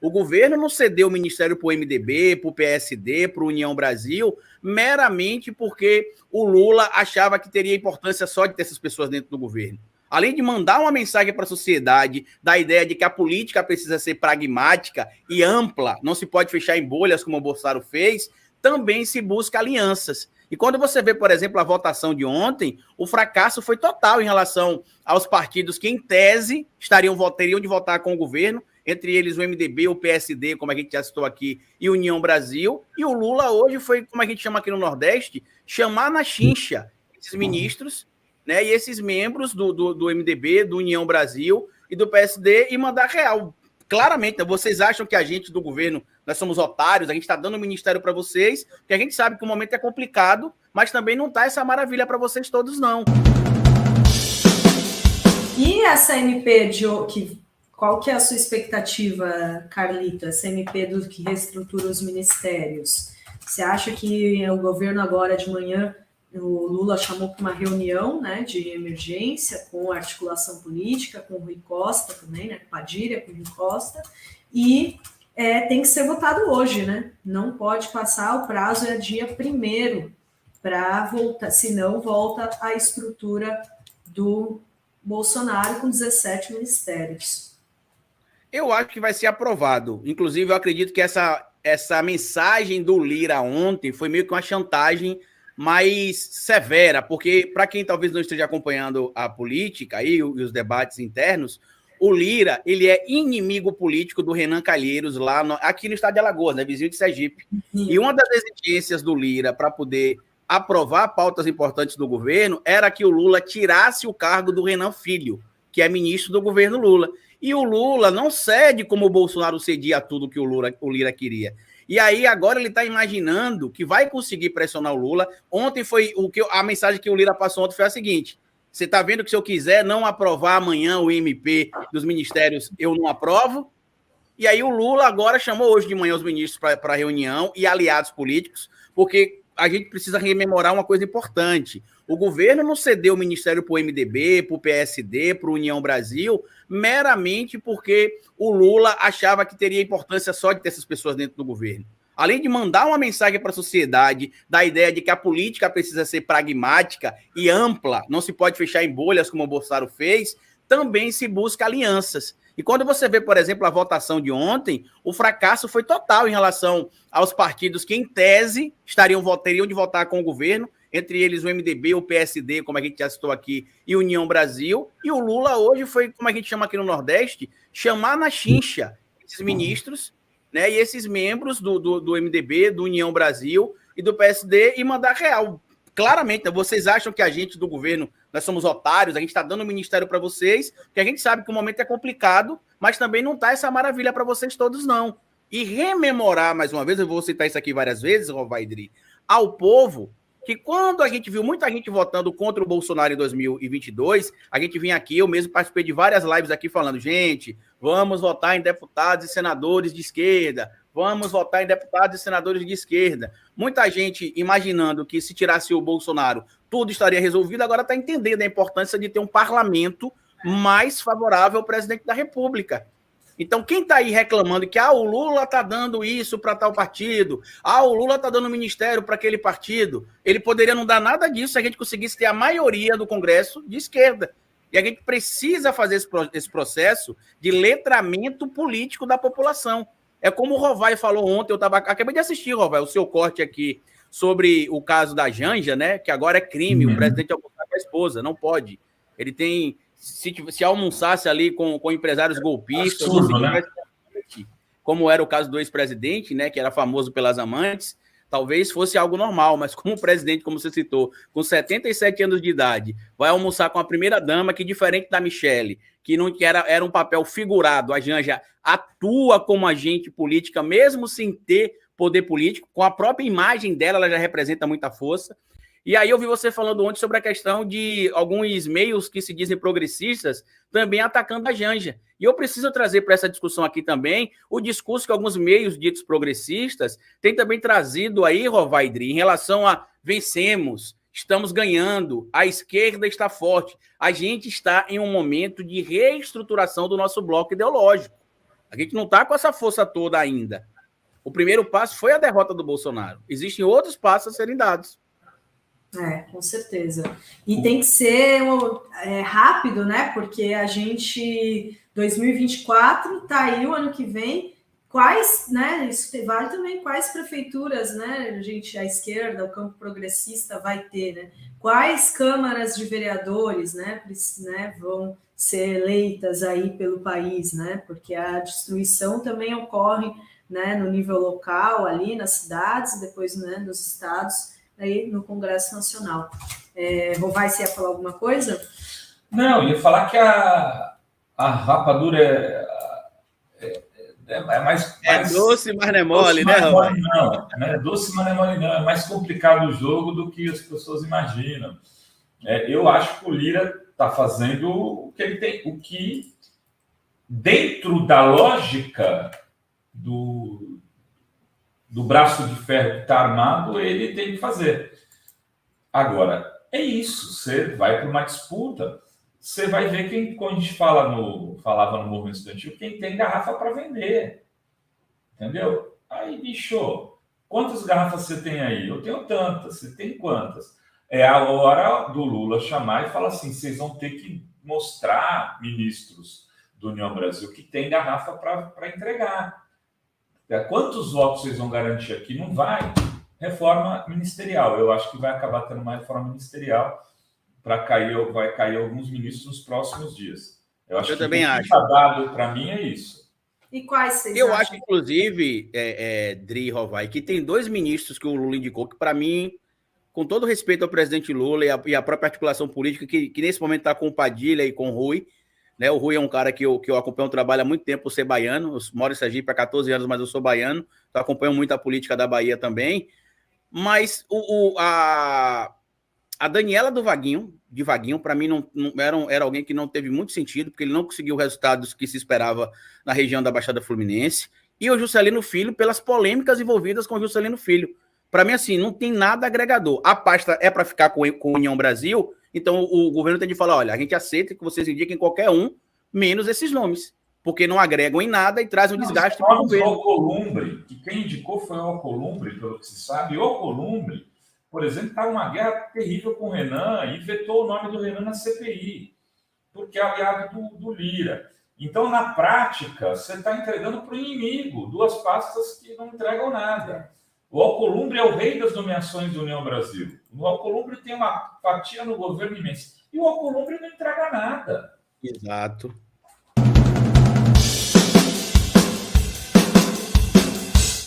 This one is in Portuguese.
O governo não cedeu o ministério para o MDB, para o PSD, para o União Brasil, meramente porque o Lula achava que teria importância só de ter essas pessoas dentro do governo. Além de mandar uma mensagem para a sociedade da ideia de que a política precisa ser pragmática e ampla, não se pode fechar em bolhas como o Bolsonaro fez, também se busca alianças. E quando você vê, por exemplo, a votação de ontem, o fracasso foi total em relação aos partidos que, em tese, teriam de votar com o governo, entre eles o MDB, o PSD, como a gente já citou aqui, e União Brasil. E o Lula hoje foi, como a gente chama aqui no Nordeste, chamar na chincha esses ministros, né, e esses membros do MDB, do União Brasil e do PSD e mandar real. Claramente, vocês acham que a gente do governo, nós somos otários, a gente está dando o ministério para vocês, porque a gente sabe que o momento é complicado, mas também não está essa maravilha para vocês todos, não. E essa MP, qual que é a sua expectativa, Carlito? Essa MP que reestrutura os ministérios? Você acha que o governo agora de manhã, o Lula chamou para uma reunião, né, de emergência com articulação política, com o Rui Costa também, né, Padilha, com o Rui Costa, e tem que ser votado hoje, né? Não pode passar, o prazo é dia 1º para voltar, senão volta a estrutura do Bolsonaro com 17 ministérios. Eu acho que vai ser aprovado. Inclusive, eu acredito que essa mensagem do Lira ontem foi meio que uma chantagem mais severa, porque, para quem talvez não esteja acompanhando a política e os debates internos, o Lira, ele é inimigo político do Renan Calheiros aqui no estado de Alagoas, né, vizinho de Sergipe. E uma das exigências do Lira para poder aprovar pautas importantes do governo era que o Lula tirasse o cargo do Renan Filho, que é ministro do governo Lula. E o Lula não cede como o Bolsonaro cedia a tudo que o Lira queria. E aí agora ele está imaginando que vai conseguir pressionar o Lula. Ontem foi a mensagem que o Lira passou ontem foi a seguinte: você está vendo que se eu quiser não aprovar amanhã o MP dos ministérios, eu não aprovo? E aí o Lula agora chamou hoje de manhã os ministros para reunião e aliados políticos, porque a gente precisa rememorar uma coisa importante. O governo não cedeu o ministério para o MDB, para o PSD, para o União Brasil, meramente porque o Lula achava que teria importância só de ter essas pessoas dentro do governo. Além de mandar uma mensagem para a sociedade da ideia de que a política precisa ser pragmática e ampla, não se pode fechar em bolhas como o Bolsonaro fez, também se busca alianças. E quando você vê, por exemplo, a votação de ontem, o fracasso foi total em relação aos partidos que, em tese, teriam de votar com o governo, entre eles o MDB, o PSD, como a gente já citou aqui, e União Brasil. E o Lula hoje foi, como a gente chama aqui no Nordeste, chamar na chincha esses ministros, né, e esses membros do MDB, do União Brasil e do PSD e mandar real. Claramente, vocês acham que a gente do governo, nós somos otários, a gente está dando o ministério para vocês, porque a gente sabe que o momento é complicado, mas também não está essa maravilha para vocês todos, não. E rememorar, mais uma vez, eu vou citar isso aqui várias vezes, Rovaidri, ao povo, que quando a gente viu muita gente votando contra o Bolsonaro em 2022, a gente vinha aqui, eu mesmo participei de várias lives aqui falando, gente, vamos votar em deputados e senadores de esquerda, vamos votar em deputados e senadores de esquerda. Muita gente imaginando que se tirasse o Bolsonaro, tudo estaria resolvido, agora está entendendo a importância de ter um parlamento mais favorável ao presidente da República. Então, quem está aí reclamando que o Lula está dando isso para tal partido, o Lula está dando ministério para aquele partido, ele poderia não dar nada disso se a gente conseguisse ter a maioria do Congresso de esquerda. E a gente precisa fazer esse processo de letramento político da população. É como o Rovai falou ontem, acabei de assistir, Rovai, o seu corte aqui sobre o caso da Janja, né? Que agora é crime, o presidente almoçar com a esposa, não pode. Ele tem, se almoçasse ali com empresários golpistas, absurdo, né? Como era o caso do ex-presidente, né? Que era famoso pelas amantes, talvez fosse algo normal, mas como o presidente, como você citou, com 77 anos de idade, vai almoçar com a primeira-dama, que diferente da Michele, que era um papel figurado, a Janja atua como agente política, mesmo sem ter poder político, com a própria imagem dela, ela já representa muita força. E aí eu vi você falando ontem sobre a questão de alguns meios que se dizem progressistas também atacando a Janja. E eu preciso trazer para essa discussão aqui também o discurso que alguns meios ditos progressistas têm também trazido aí, Rovaidri, em relação a vencemos, estamos ganhando, a esquerda está forte. A gente está em um momento de reestruturação do nosso bloco ideológico. A gente não está com essa força toda ainda. O primeiro passo foi a derrota do Bolsonaro. Existem outros passos a serem dados. Com certeza. E tem que ser rápido, né? Porque a gente, 2024, tá aí o ano que vem. Quais, né? Isso vale também, quais prefeituras, né? A esquerda, o campo progressista vai ter, né? Quais câmaras de vereadores, né, vão ser eleitas aí pelo país, né? Porque a destruição também ocorre, né, no nível local, ali nas cidades, depois, né, nos estados, aí no Congresso Nacional. Rovai, você ia falar alguma coisa? Não, eu ia falar que a rapadura é mais... doce, mas não é mole, né, Rovai? Não, é doce, mas não é mole, não. É mais complicado o jogo do que as pessoas imaginam. Eu acho que o Lira está fazendo o que ele tem, o que, dentro da lógica do braço de ferro que está armado, ele tem que fazer. Agora, é isso. Você vai para uma disputa, você vai ver quem, quando a gente falava no movimento estudantil, quem tem garrafa para vender. Entendeu? Aí, bicho, quantas garrafas você tem aí? Eu tenho tantas. Você tem quantas? É a hora do Lula chamar e falar assim: vocês vão ter que mostrar, ministros do União Brasil, que tem garrafa para entregar. Quantos votos vocês vão garantir aqui? Não vai. Reforma ministerial. Eu acho que vai acabar tendo uma reforma ministerial vai cair alguns ministros nos próximos dias. Eu também acho. O que está dado para mim é isso. E quais vocês acham? Eu acho, inclusive, Dri Rovai, que tem 2 ministros que o Lula indicou, que para mim, com todo respeito ao presidente Lula e a própria articulação política, que nesse momento está com o Padilha e com o Rui, né? O Rui é um cara que eu acompanho, trabalho há muito tempo por ser baiano. Eu moro em Sergipe há 14 anos, mas eu sou baiano. Então acompanho muito a política da Bahia também. Mas a Daniela de Vaguinho, para mim, não era alguém que não teve muito sentido, porque ele não conseguiu resultados que se esperava na região da Baixada Fluminense. E o Juscelino Filho, pelas polêmicas envolvidas com o Juscelino Filho. Para mim, assim, não tem nada agregador. A pasta é para ficar com a União Brasil. Então, o governo tem de falar: olha, a gente aceita que vocês indiquem qualquer um, menos esses nomes, porque não agregam em nada e trazem um desgaste para o governo. O Alcolumbre, que quem indicou foi o Alcolumbre, pelo que se sabe. O Alcolumbre, por exemplo, está numa guerra terrível com o Renan e vetou o nome do Renan na CPI, porque é aliado do Lira. Então, na prática, você está entregando para o inimigo 2 pastas que não entregam nada. O Alcolumbre é o rei das nomeações da União Brasil. O Alcolumbre tem uma fatia no governo imensa. E o Alcolumbre não entrega nada. Exato.